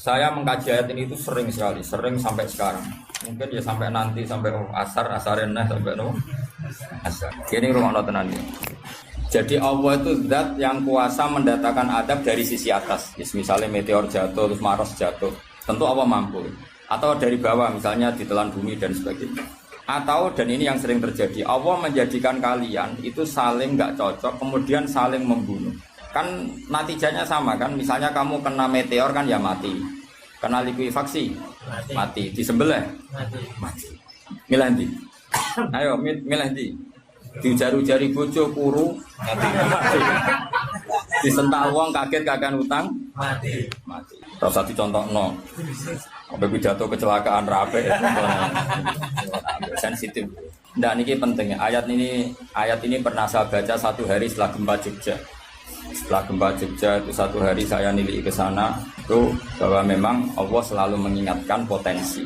Saya mengkaji ayat ini itu sering sekali, sering sampai sekarang. Mungkin ya sampai nanti, sampai asarenah, sampai asar. Ini rumah tenan ini. Jadi Allah itu zat yang kuasa mendatangkan adab dari sisi atas. Misalnya meteor jatuh, terus Mars jatuh. Tentu Allah mampu. Atau dari bawah, misalnya ditelan bumi dan sebagainya. Atau, dan ini yang sering terjadi, Allah menjadikan kalian itu saling nggak cocok, kemudian saling membunuh. Kan natijanya sama kan, misalnya kamu kena meteor kan ya mati, kena likuifaksi mati, disembelih mati. Milih ndi? Ayo milih ndi? Diujar-ujari bojo kuru mati. Disentak wong kaget kakan utang mati. Rasa dicontohno. Sampai pidato kecelakaan rape sensitif. Nah ini penting. Ayat ini pernah saya baca satu hari setelah gempa Jogja. Setelah gempa Jogja itu satu hari saya nilai ke sana itu bahwa memang Allah selalu mengingatkan potensi.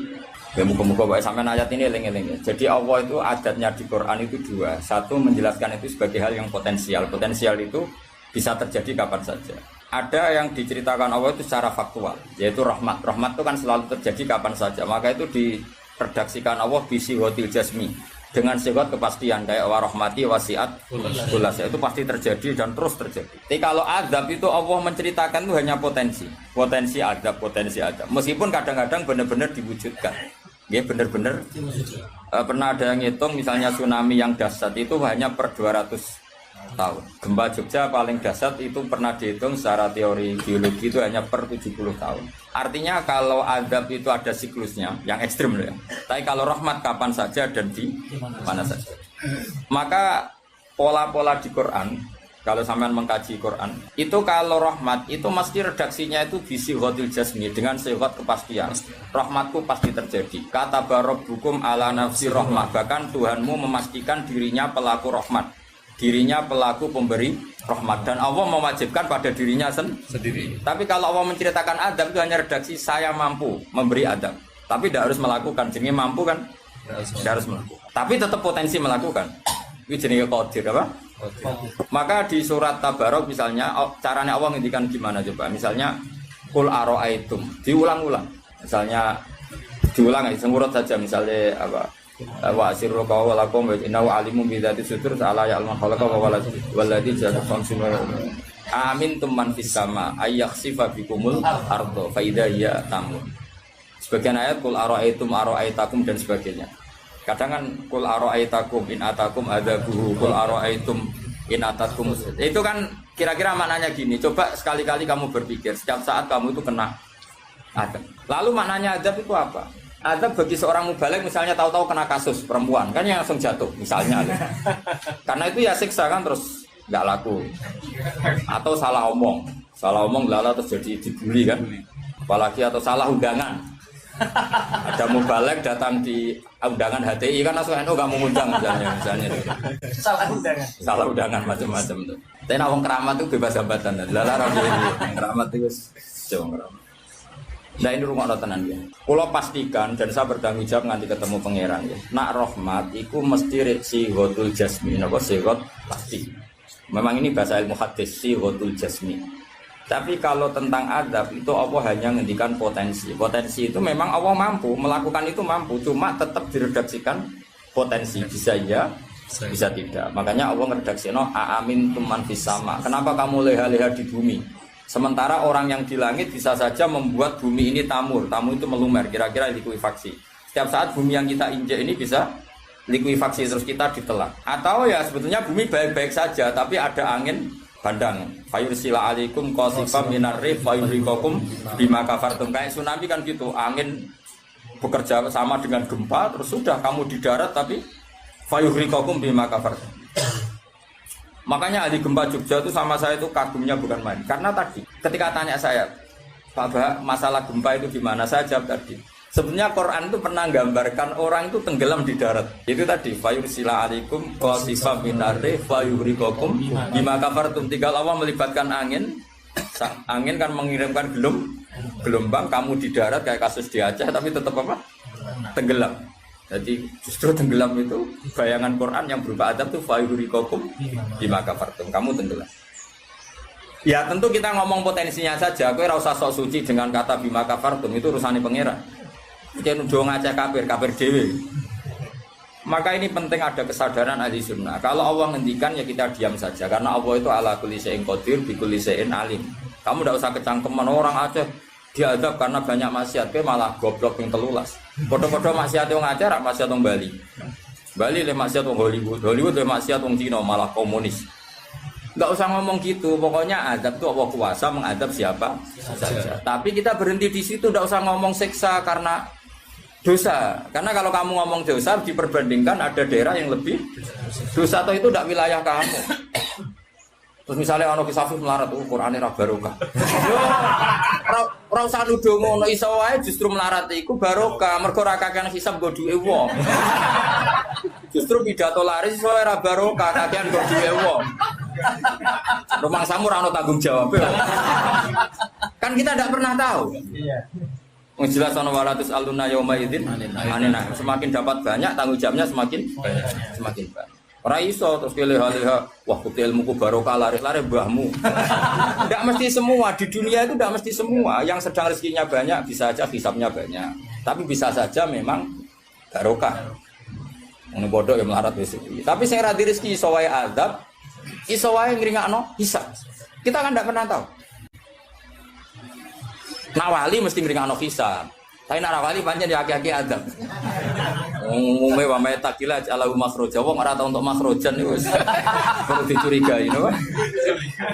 Ya muka-muka baik sampai ayat ini eling-eling. Jadi Allah itu adatnya di Quran itu dua. Satu menjelaskan itu sebagai hal yang potensial. Potensial itu bisa terjadi kapan saja. Ada yang diceritakan Allah itu secara faktual, yaitu rahmat. Rahmat itu kan selalu terjadi kapan saja. Maka itu diredaksikan Allah bisi hotil jasmi. Dengan sifat kepastian kayak warahmati wasiat kulas itu pasti terjadi dan terus terjadi. Tapi kalau azab itu Allah menceritakan itu hanya potensi azab. Meskipun kadang-kadang benar-benar diwujudkan. Ya benar-benar pernah ada yang ngitung misalnya tsunami yang dahsyat itu hanya per 200 tahun. Gempa Jogja paling dahsyat itu pernah dihitung secara teori geologi itu hanya per 70 tahun. Artinya kalau azab itu ada siklusnya, yang ekstrim loh ya. Tapi kalau rahmat kapan saja dan di mana saja. Maka pola-pola di Quran, kalau sampean mengkaji Quran, itu kalau rahmat itu mesti redaksinya itu bisi hotil jasmi dengan sifat kepastian. Rahmatku pasti terjadi. Kata barabbukum ala nafsi rahmah. Bahkan Tuhanmu memastikan dirinya pelaku rahmat. Dirinya pelaku pemberi rahmat dan Allah mewajibkan pada dirinya sendiri. Tapi kalau Allah menceritakan adab itu hanya redaksi saya mampu memberi adab. Tapi tidak harus melakukan. Jadi mampu kan? Tidak harus melakukan. Tapi tetap potensi melakukan. Itu jenis qadir apa? Maka di surat Tabarok misalnya caranya Allah ngendikan gimana coba? Misalnya qul ara'aitum diulang-ulang. Misalnya diulang aja semurut saja misalnya apa? Wa sirru qawlakum wa innahu alimun bi dzati sudur ta'ala ya'lamu khalaqa wa walladzi ja'ala samsun wa amin man fis sama ayakhsifa bikumul ardo fa idza hiya tamun. Sebagian ayat qul ara'aitakum dan sebagainya. Kadang kan qul ara'aitakum in atakum adzabuhu qul ara'aitum in atakum. Itu kan kira-kira maknanya gini, coba sekali-kali kamu berpikir setiap saat kamu itu kena adab. Lalu maknanya adab itu apa? Adab bagi seorang mubaligh misalnya tahu-tahu kena kasus perempuan kan yang langsung jatuh misalnya karena itu ya siksa kan terus nggak laku atau salah omong lala terus jadi dibully kan apalagi atau salah undangan ada mubaligh datang di undangan HTI kan langsung NU nggak mengundang misalnya salah undangan macam-macam tuh tapi nawang keramat tuh bebas hambatan lala keramat itu jauh keramat. Nah ini rumah tenan ya. Kalau pastikan dan saya bertanggung jawab nanti ketemu pangeran ya. Nak rahmat, iku mesti si hotul jasmi. Napa sigot pasti. Memang ini bahasa ilmu hadis si hotul jasmi. Tapi kalau tentang adab itu Allah hanya ngendikan potensi. Potensi itu memang Allah mampu melakukan itu mampu. Cuma tetap diredaksikan potensi bisa ya, bisa tidak. Makanya Allah ngeredaksino aamin tuman fis sama. Kenapa kamu leha-leha di bumi? Sementara orang yang di langit bisa saja membuat bumi ini tamur itu melumer, kira-kira likuifaksi. Setiap saat bumi yang kita injek ini bisa likuifaksi terus kita ditelan. Atau ya sebetulnya bumi baik-baik saja, tapi ada angin bandang. Fayursila alaikum qasifam minar rih fayurikokum bima kafartum. Kayak tsunami kan gitu, angin bekerja sama dengan gempa, terus sudah kamu di darat tapi fayurikokum bima kafartum. Makanya ahli gempa Jogja itu sama saya itu kagumnya bukan main. Karena tadi ketika tanya saya, Pak Bah, masalah gempa itu gimana? Saya jawab tadi. Sebenarnya Quran itu pernah gambarkan orang itu tenggelam di darat. Itu tadi, fayursila alaikum qasifam minarri fayurikokum bima kafartum. Tinggal Allah melibatkan angin. Angin kan mengirimkan gelombang, kamu di darat kayak kasus di Aceh tapi tetap apa? Tenggelam. Jadi justru tenggelam itu bayangan Quran yang berupa adab itu fayurikokum bima kafartum, kamu tenggelam. Ya tentu kita ngomong potensinya saja. Kowe ora usah sok suci dengan kata bima kafartum, itu urusannya pangeran. Jangan udah ngajak kafir dhewe. Maka ini penting ada kesadaran ahli sunnah. Kalau Allah ngendikan ya kita diam saja. Karena Allah itu ala kulli syai'in qadir bi kulli syai'in alim. Kamu tidak usah kecangkeman orang Aceh diadab karena banyak maksiat, kowe malah goblok yang telulas. Podo-podo maksiat wong Aceh rak maksiat wong Bali. Bali le maksiat wong Hollywood, Hollywood le maksiat wong Cina malah komunis. Enggak usah ngomong gitu, pokoknya azab itu Allah kuasa mengadab siapa saja. Tapi kita berhenti di situ, enggak usah ngomong siksa karena dosa. Karena kalau kamu ngomong dosa diperbandingkan ada daerah yang lebih dosa atau itu tidak wilayah kamu. Terus misalnya ono kisah melarat Qur'ane ra barokah. Yo ora usah nuduh ngono iso wae justru melarat iku barokah mergo ra kakean hisab nggo duwe wong. Justru pidato laris iso ora barokah kakean nggo duwe wong. Rumah samu ora ono tanggung jawab. Kan kita tidak pernah tahu. Iya. Wong jelas ana walatus aluna yauma idzin anina. Semakin dapat banyak tanggung jawabnya semakin banyak. Ora iso terus leha-leha wah kuti ilmuku barokah lari-lari mbahmu. Enggak mesti semua di dunia itu enggak mesti semua yang sedang rezekinya banyak bisa aja hisabnya banyak. Tapi bisa saja memang barokah. Ngono bodoh ya melarat wis. Tapi sing ra di rezeki iso wae azab, iso wae ngringakno hisab. Kita kan enggak pernah tahu. Nak wali mesti ngringakno hisab. Tapi nak wali pancen ya aki-aki azab. Umume wa may taqila alahu makhraja wong ora tau untuk makhrajan niku wis perlu dicurigai no.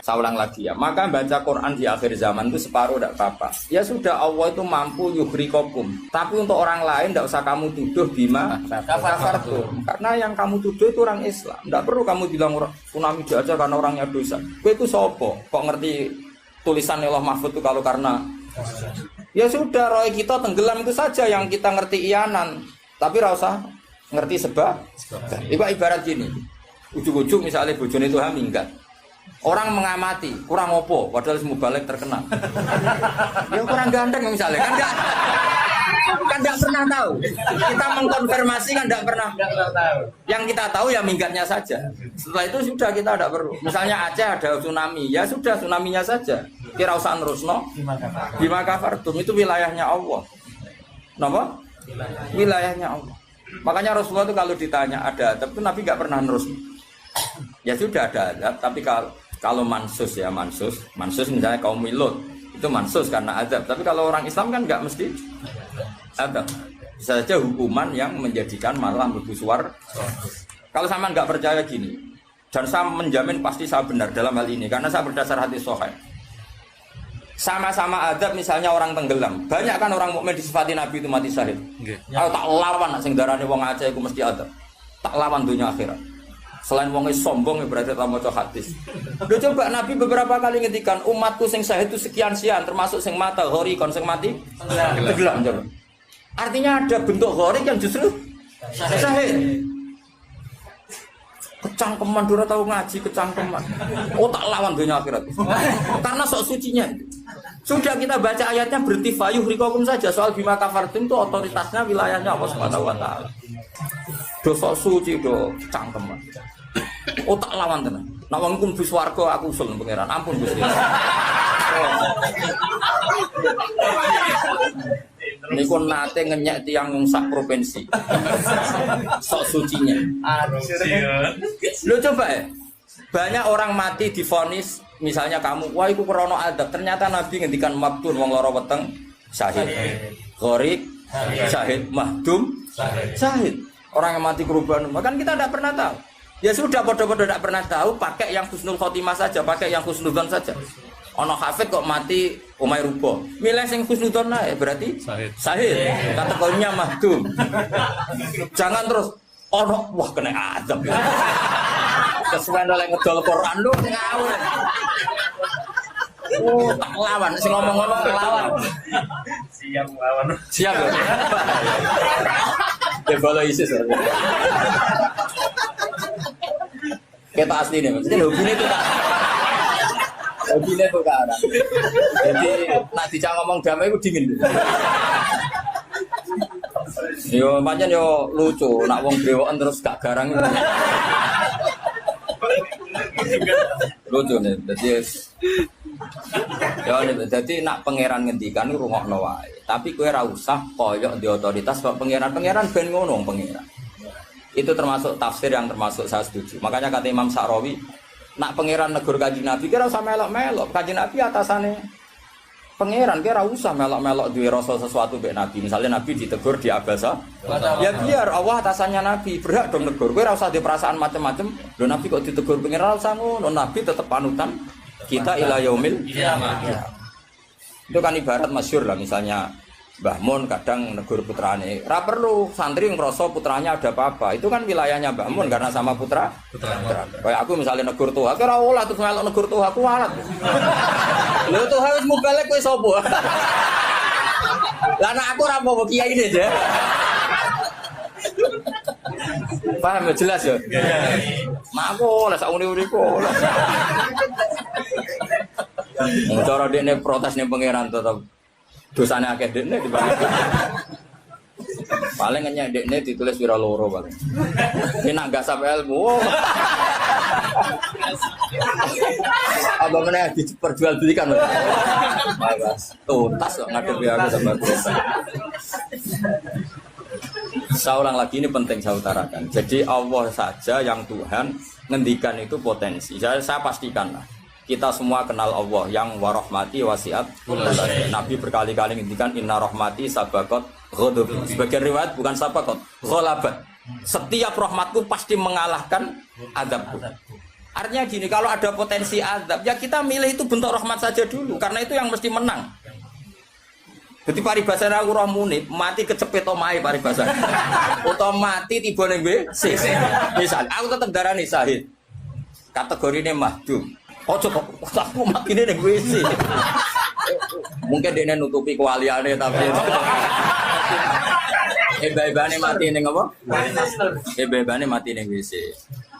Saulang lagi ya. Maka baca Quran di akhir zaman itu separuh tidak apa-apa. Ya sudah Allah itu mampu yuhrikokum. Tapi untuk orang lain tidak usah kamu tuduh bima kafartum. Karena yang kamu tuduh itu orang Islam. Tidak perlu kamu bilang tsunami aja karena orangnya dosa. Kowe itu sopo? Kok ngerti tulisan Allah Mahfud itu kalau karena ya sudah roy kita tenggelam itu saja yang kita ngerti iyanan. Tapi rasa ngerti sebab. Ibarat gini, ujuk-ujuk misalnya bojone itu minggat. Orang mengamati, kurang opo, padahal semua balik terkenal. Ya kurang ganteng misalnya, kan enggak pernah tahu. Kita mengkonfirmasi kan enggak pernah tahu. Yang kita tahu ya minggatnya saja. Setelah itu sudah kita enggak perlu. Misalnya Aceh ada tsunami, ya sudah tsunaminya saja. Kira usah nerusno. Bima kafartum itu wilayahnya Allah. Napa? Wilayahnya Allah. Makanya Rasulullah itu kalau ditanya ada adab itu Nabi nggak pernah nerus. Ya sudah ada adab, tapi kalau mansus ya mansus misalnya kaum Lut itu mansus karena adab. Tapi kalau orang Islam kan nggak mesti adab. Bisa saja hukuman yang menjadikan malah mlebu swarga. Kalau sama nggak percaya gini, dan saya menjamin pasti saya benar dalam hal ini karena saya berdasar hadis sahih. Sama-sama adab misalnya orang tenggelam. Banyak kan orang mukmin disifati Nabi itu mati syahid. Kalau tak lawan sing darane wong Aceh iku mesti adab. Tak lawan dunia akhirat. Selain wong sombong berarti tak maca hadis. Lho coba Nabi beberapa kali ngendikan umatku sing syahid itu sekian-sekian termasuk sing mata hori kon sing mati tenggelam. Artinya ada bentuk hori yang justru syahid. Kecangkeman dora tahu ngaji kecangkeman. Oh tak lawan dunia akhirat. Karena sok sucinya. Sudah kita baca ayatnya berarti fayuh rikokum saja soal bima kafartum itu otoritasnya wilayahnya Allah Subhanahu wa taala. Do sok suci do cangkeman. Oh tak lawan tenan. Nek wong kum bis warga aku usul pangeran. Ampun Gusti. Niku nate ngenyek tiang sak provinsi. Sok sucinya. Lo coba ya. Banyak orang mati divonis misalnya kamu, wah iku krono adab. Ternyata Nabi ngendikan maktun wong lara weteng syahid. Gharik syahid, mahdum syahid. Orang yang mati korban, kan kita tidak pernah tahu. Ya sudah bodoh-bodoh tidak pernah tahu, pakai yang husnul khotimah saja, pakai yang husnudzon saja. Ono hafid kok mati umay rubo. Milih sing husnudzon ae berarti syahid. Kategorinya mahdum. Jangan terus ono wah kena adab. Kesuwen oleh ngedol Quran lu ngawur. Oh, tak lawan sing ngomong-ngomong lawan. Siap lawan. Siap. Debalo ISIS. Kita asli nih, maksudnya hobinya itu tak. Hobinya itu kan. Jadi nak dicak ngomong damai itu dingin. Yo pancen yo lucu, nak wong brewoken terus gak garang. Lucu nih, jadi Ya dadi nak pangeran ngendikan rungokno wae. Tapi kowe ora usah koyok di otoritas kok pangeran ben ngono pangeran. Itu termasuk tafsir yang termasuk saya setuju. Makanya kata Imam Sa'rawi, nak pangeran negur Kanjeng Nabi kira usah melok-melok. Kanjeng Nabi atasane pangeran kira usah melok-melok duwe rasa sesuatu mbek Nabi. Misalnya Nabi ditegur di Abasa, ya biar Allah atasannya Nabi, berhak dong negur. Kowe ora usah di perasaan macam-macam. Lho Nabi kok ditegur pangeran ora usah ngono. Nabi tetep panutan kita ila yaumil kiamah. Itu kan ibarat masyhur lah, misalnya Mbah Mun kadang negur putrane. Ora perlu santri ngrasa putranya ada apa-apa. Itu kan wilayahnya Mbah Mun karena sama putra. Kayak aku misalnya negur tuh, aku ora oleh terus melok negur tuh aku walat. Lho tuh harus mubalek kowe sapa? Lah nek aku ora apa kiai ini aja. Paham jelas ya? Mak aku oleh sak uni-uniku. Cara dekne protes ning pangeran tetep dosane akeh dekne dibanding. Paling ngenyek dekne ditulis pira loro paling. Ki nak gak sampe ilmu. Apa meneh diperjualbelikan. Mas, tuntas kok ngadepi aku sampe dosa. Saya ulang lagi, ini penting saya utarakan. Jadi Allah saja yang Tuhan ngendikan itu potensi. Saya pastikan lah. Kita semua kenal Allah yang warahmati wasiat. Nabi berkali-kali ngendikan inna rahmati sabaqat ghadab. Sebagian riwayat bukan sabaqat, ghalabat. Setiap rahmatku pasti mengalahkan azabku. Artinya gini, kalau ada potensi azab, ya kita milih itu bentuk rahmat saja dulu, karena itu yang mesti menang. Jadi paribasane aku roh munib, mati kecepet omahe paribasane. Utawa mati tiba ning WC. Misal aku tetep darani syahid. Kategorine mahdum. Ojo kok aku matine ning WC. Mungkin dene nutupi kewaliane tapi hebane mati ning apa? Hebane mati ning WC.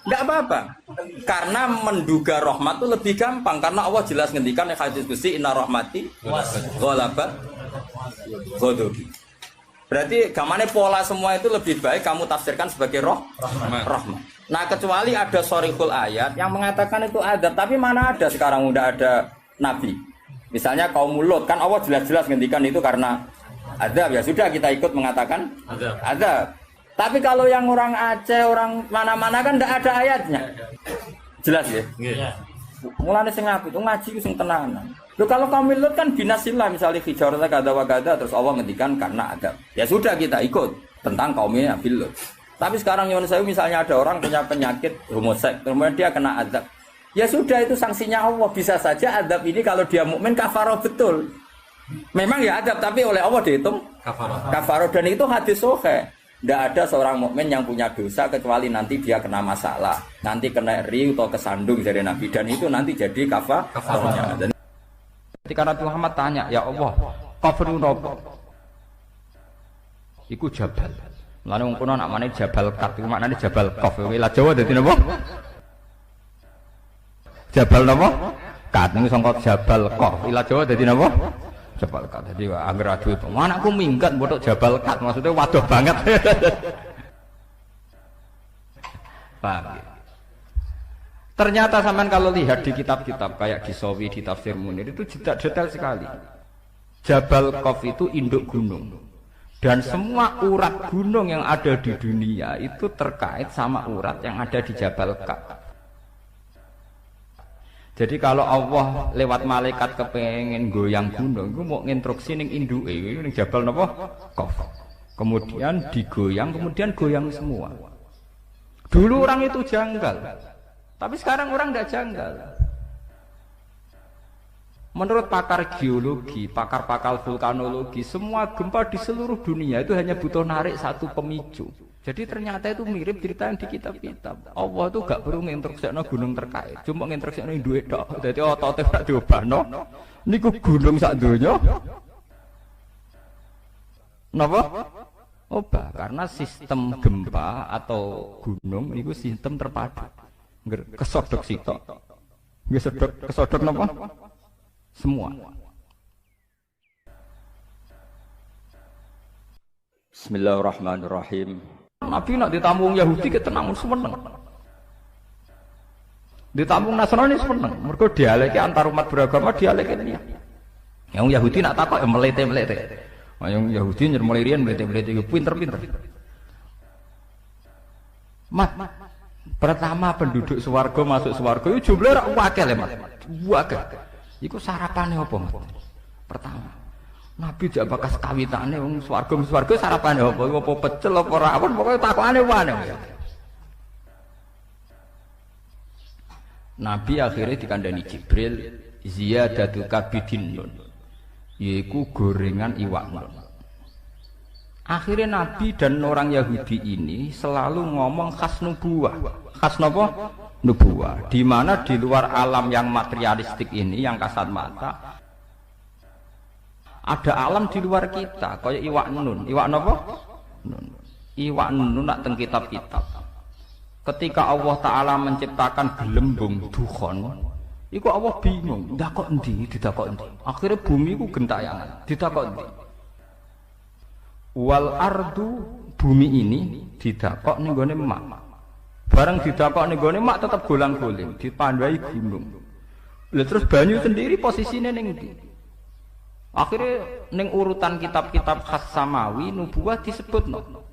Enggak apa-apa. Karena menduga rahmat itu lebih gampang karena Allah jelas ngendikan ning hadis Qudsi inna rahmati ghalabat ghadabi. Berarti gamane pola semua itu lebih baik kamu tafsirkan sebagai rahmat. Nah, kecuali ada sorihul ayat yang mengatakan itu adab, tapi mana ada sekarang udah ada nabi. Misalnya kaum Lut kan Allah jelas-jelas ngendikan itu karena adab, ya sudah kita ikut mengatakan adab. Tapi kalau yang orang Aceh, orang mana-mana kan tidak ada ayatnya. Jelas ya? Iya. Mulane sing apik itu ngaji sing tenanan. Loh kalau kaum Lut kan binasillah misalnya hijarata kada wa kada terus Allah ngendikan karena adab. Ya sudah kita ikut tentang kaumnya Nabi Lut. Tapi sekarang nyuwun sewu misalnya ada orang punya penyakit homoseks, kemudian dia kena adab. Ya sudah itu sanksinya Allah. Bisa saja adab ini kalau dia mukmin kafaroh betul. Memang ya adab tapi oleh Allah dihitung kafaroh dan itu hadis sahih. Tidak ada seorang mukmin yang punya dosa kecuali nanti dia kena masalah, nanti kena riu atau kesandung dari Nabi dan itu nanti jadi kafarnya. Dan ketika Nabi Muhammad tanya, ya Allah, kafirun apa? Iku jabal. Lalu mungkin namanya jabal kat, itu maknanya jabal kof. Wilayah Jawa jadi apa? Jabal apa? Kat, ini sangkot jabal kof. Wilayah Jawa jadi apa? Jabal kat. Jadi angger adu itu. Mana aku minggat bodoh jabal kat, maksudnya waduh banget. Paham ya? Ternyata sampean kalau lihat di kitab-kitab kayak di Sawi, di Tafsir Munir itu detail sekali. Jabal Qaf itu induk gunung. Dan semua urat gunung yang ada di dunia itu terkait sama urat yang ada di Jabal Qaf. Jadi kalau Allah lewat malaikat kepengen goyang gunung, itu mau nginstruksi ning induke ning Jabal napa? Qaf. Kemudian digoyang, kemudian goyang semua. Dulu orang itu janggal. Tapi sekarang orang tidak janggal. Menurut pakar geologi, pakar-pakar vulkanologi, semua gempa di seluruh dunia itu hanya butuh narik satu pemicu. Jadi ternyata itu mirip cerita yang di kitab-kitab. Allah itu gak perlu nginstruksikno gunung terkait, cuma nginstruksikno duit tok. Dadi otote tak diobahno. Niku gunung sak donya. Napa? Obah, karena sistem gempa atau gunung itu sistem terpadu. Kesodok sitok. Nggih kesodok napa? Semua. Bismillahirrahmanirrahim. Nabi nak ditampung Yahudi ketenang seneng. Ditampung Nasrani seneng. Mergo dialeke antar umat beragama dialeke ini. Yang Yahudi nak takok ya melete-melete. Yang Yahudi nyer mulai riyen melete-melete pinter-pinter. Mat, pertama penduduk swarga masuk swarga itu jumlahnya wakil ya Mat. Wakil. Iku sarapane apa Mat? Pertama. Nabi jak bakas kawitane wong swarga sarapane apa? Apa pecel apa rawon pokoke takokane wae. Nabi akhirnya dikandani Jibril ziyadatu kabidin nun. Yaiku gorengan iwak nun. Akhirnya Nabi dan orang Yahudi ini selalu ngomong khas nubuwah. Khas napa? Nubuwah. Di mana di luar alam yang materialistik ini, yang kasat mata, ada alam di luar kita, kayak iwak nun. Iwak napa? Nun. Iwak nun nak teng kitab-kitab. Ketika Allah Ta'ala menciptakan gelembung dukhon, iku Allah bingung, ndakok endi, didakok endi. Akhirnya bumi iku gentayangan, didakok endi. Wal ardu, bumi ini didakok ning gone mak. Bareng didakok ning gone mak tetep golang-goling, dipandai gunung. Lah terus banyu sendiri posisine ning ndi? Akhirnya ning urutan kitab-kitab khas samawi nubuwah disebutno.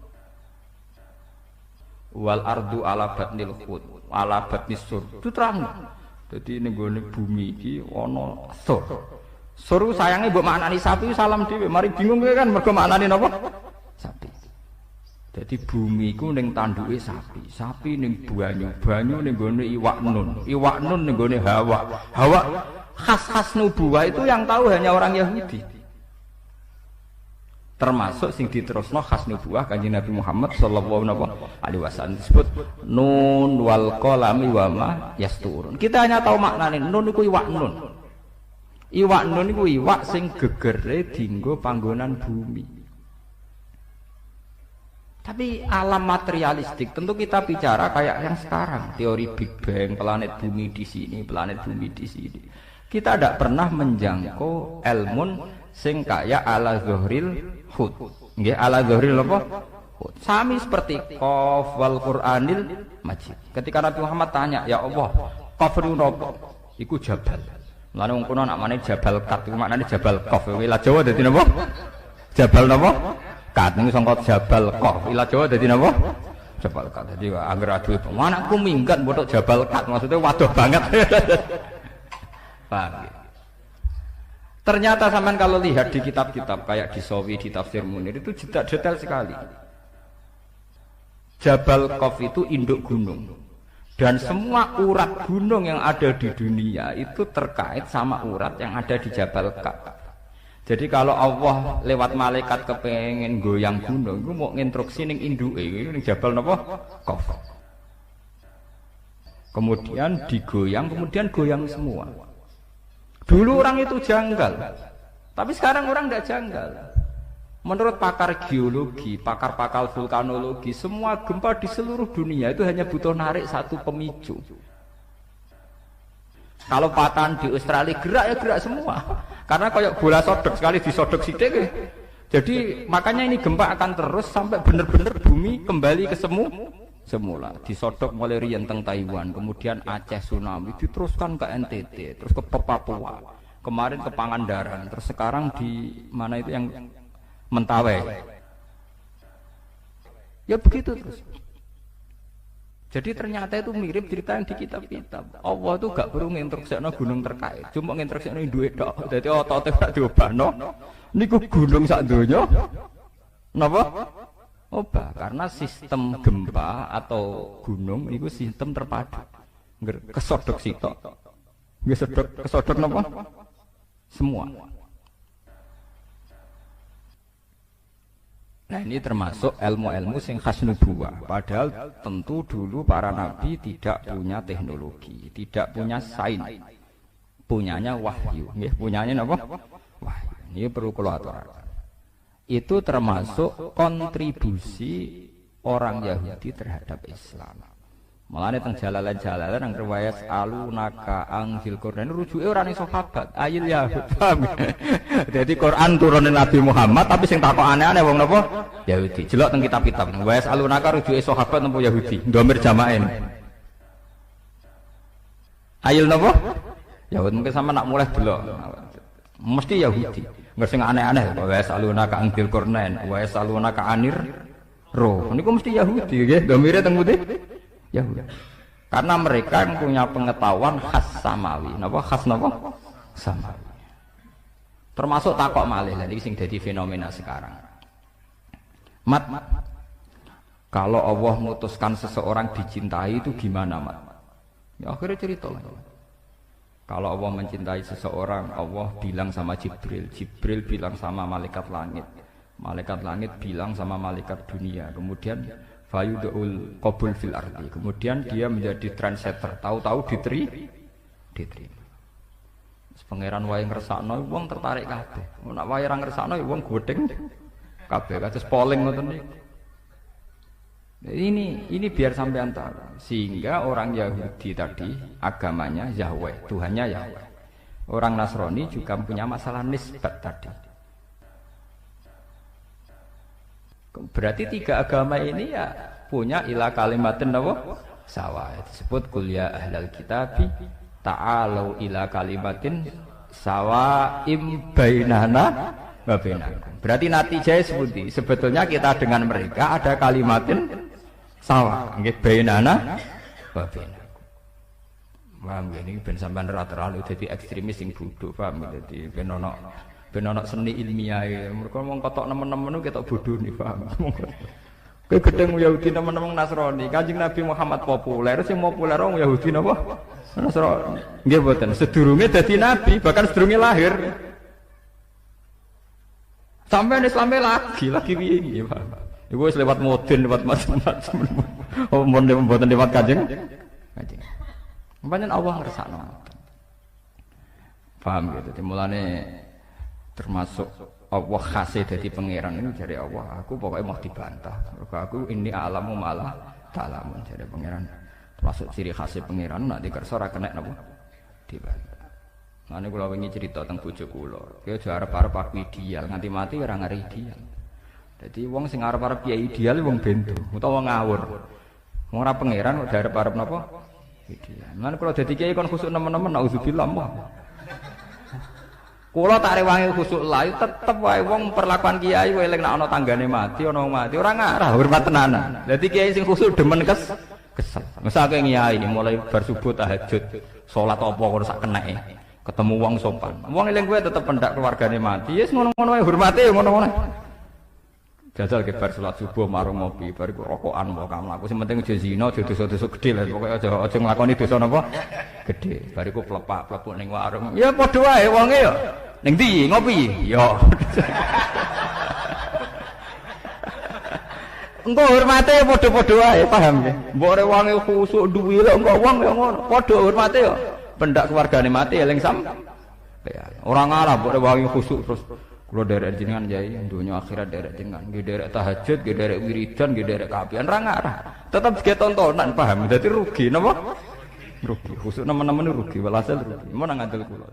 Wal ardu ala batnil khut, ala batnis sur. Itu terang. Jadi ning gone bumi iki ana sur. Sur sayange mbok maknani sapi salam dhewe, mari bingung kowe kan mergo maknani napa? Sapi. Jadi bumi iku ning tanduke sapi, sapi ning banyu, banyu ning gone iwak nun ning gone hawa. Hawa khas-khas nubuwah itu yang tahu hanya orang Yahudi. Termasuk sing diterusno khas nubuwah Kanjeng Nabi Muhammad sallallahu alaihi wasallam disebut nun wal qalami wa ma yasturun. Kita hanya tahu maknane nun iku iwak nun. Iwak nun iku iwak sing gegere dienggo panggonan bumi. Tapi alam materialistik tentu kita bicara kayak yang sekarang, teori Big Bang, planet bumi di sini, planet bumi di sini. Kita tidak pernah menjangkau ilmun sing kaya ala zuhril hud. Nggih, ala zuhril apa? Hud. Sami seperti qaf wal Qur'anil Majid. Ketika Nabi Muhammad tanya, "Ya Allah, qaf niku napa?" Iku jabal. Mulane wong kono nak mane jabal kat iku maknane jabal qaf. Wilayah Jawa dadi napa? Jabal napa? Kat niku sangka jabal qaf. Wilayah Jawa dadi napa? Jabal kat. Dadi anggere adu itu. Anakku minggat botok jabal kat. Maksudnya waduh banget. Paham ya? Ternyata sampean kalau lihat di kitab-kitab kayak di Sawi, di Tafsir Munir itu detail sekali. Jabal Qaf itu induk gunung. Dan semua urat gunung yang ada di dunia itu terkait sama urat yang ada di Jabal Qaf. Jadi kalau Allah lewat malaikat kepengen goyang gunung, itu mau nginstruksi ning induke, ini Jabal napa? Qaf. Kemudian digoyang, kemudian goyang semua. Dulu orang itu janggal, tapi sekarang orang tidak janggal. Menurut pakar geologi, pakar-pakar vulkanologi, semua gempa di seluruh dunia itu hanya butuh narik satu pemicu. Kalau patahan di Australia gerak ya gerak semua, karena kayak bola sodok sekali disodok sidik. Jadi makanya ini gempa akan terus sampai benar-benar bumi kembali ke semula. Disodok mulai riyen teng Taiwan, kemudian Aceh tsunami, diteruskan ke NTT, terus ke Papua, kemarin ke Pangandaran, terus sekarang di mana itu yang Mentawai. Ya begitu terus. Jadi ternyata itu mirip cerita yang di kitab-kitab. Allah itu gak perlu nginstruksikno gunung terkait, cuma nginstruksikno duwe tok. Dadi otote gak diobahno. Niku gunung sak donya. Napa? Obah, karena sistem gempa atau gunung itu sistem terpadu. Kesodok sitok. Nggih kesodok napa? Semua. Nah ini termasuk ilmu-ilmu sing khas nubuwah. Padahal tentu dulu para nabi tidak punya teknologi, tidak punya sains, punyanya wahyu. Nggih, punyanya apa? Wahyu. Ini perlu kula aturaken. Itu termasuk kontribusi orang Yahudi terhadap Islam. Mulane teng jalalan-jalalan nang riwayat alunaka angzil Quran rujuke ora ning sahabat, ayil Yahud. Jadi Quran turunin Nabi Muhammad tapi sing takok aneh-aneh wong napa? Yahudi. Jelok teng kitab-kitab. Riwayat alunaka rujuke sahabat napa Yahudi? Ndomir jamaen. Ayil napa? Yahud mungkin sama nak mulai delok. Mesti Yahudi. Enggak sing aneh-aneh, wa yasalunaka anil qurnain, wa yasalunaka anir roh. Niku mesti Yahudi nggih, domire teng putih. Yahudi. Karena mereka yang punya pengetahuan khas samawi. Napa khas napa? Samawi. Termasuk takok malih lha iki sing dadi fenomena sekarang. Mat, kalau Allah memutuskan seseorang dicintai itu gimana, Mat? Ya akhirnya cerita lah. Kalau Allah mencintai seseorang, Allah bilang sama Jibril, Jibril bilang sama malaikat langit bilang sama malaikat dunia. Kemudian fayudul qabul fil ardi. Kemudian dia menjadi trendsetter. Tahu-tahu diterima. Pangeran wae ngersakno wong tertarik kabeh. Nek wae ora ngersakno wong godheng kabeh kados polling ngoten niku. Ini biar sampean tahu. Sehingga orang Yahudi tadi agamanya Yahweh, Tuhannya Yahweh. Orang Nasrani juga punya masalah nisbat tadi. Berarti tiga agama ini ya punya ila kalimatin apa? Sawa. Disebut kul ya ahlal kitabi ta'alu ila kalimatin sawaim bainana wa bainakum. Berarti natijahnya seperti sebetulnya kita dengan mereka ada kalimatin sawa nggih bainana wa bainakum. Paham ini ben sampean ora terlalu dadi ekstremis sing bodho, paham dadi ben ana seni ilmiah. Mergo wong kotok nemen-nemen ketok bodho nih, paham. Kowe gedeng Yahudi nemen-nemen Nasrani, Kanjeng Nabi Muhammad populer, sing populer wong Yahudi napa? Nasrani. Nggih mboten, sedurunge dadi nabi, bahkan sedurunge lahir. Sampai Islamnya lagi piye iki, Pak. Iku wis lewat modern, lewat macam-macam. Oh, mboten lewat Kanjeng. Pancen Allah ngersakno. Paham gitu. Dimulane termasuk Allah khasih dadi pangeran ini dari Allah. Aku pokoknya mau dibantah. Mergo aku ini alamu malah ta'lamun dari pangeran. Termasuk ciri khasih pangeran nak dikersa ora kena napa dibantah. Mane kula wingi cerita teng bojo kula. Ki aja arep-arep aku ideal, nganti mati ora ngare ideal. Dadi wong sing arep-arep kiai ideal wong bento utawa ngawur. Wong ora pangeran kok arep-arep napa ideal. Mane kula dadi kiai kon khusuk nemen-nemen auzubillah mah. Kula tak rewangi khusuk lae tetep wae wong perlakuan kiai wae eling nek ana tanggane mati ana wong mati ora ngarah hormat tenanan. Dadi kiai sing khusuk demen kesel. Mesake kiai mulai bar subuh tahajud, salat apa kok sak keneke. Ketemu wong sopan. Wong eling kowe tetep pendak keluargane mati. Yes ngono-ngono wae hormate ya ngono-ngono. Jajal ke bar salat subuh marung ngopi, bar iku rokokan wae kamlaku. Sing penting aja zina, aja dosa-dosa gedhe lah. Pokoke aja nglakoni dosa napa? Gedhe. Bar iku plepak-plepuk ning warung. Ya padha wae wonge ya. Ning ndi ngopi? Ya. Engko hormate padha-padha wae, paham ya? Mbok rek wonge khusuk duwe lho engko wong ya ngono. Padha hormate ya. Pendak keluargane mati eling sam. Ora ngalah mbok rek wonge khusuk terus kula derek jenengan yai donya akhirat derek jenengan. Nggih derek tahajud, nggih derek wiridan, nggih derek kapian ora ngarah. Tetep ge tontonan, paham? Dadi rugi napa? Rugi. Khusuk nemen-nemen rugi, walhasil rugi. Mun nang ngandel kula.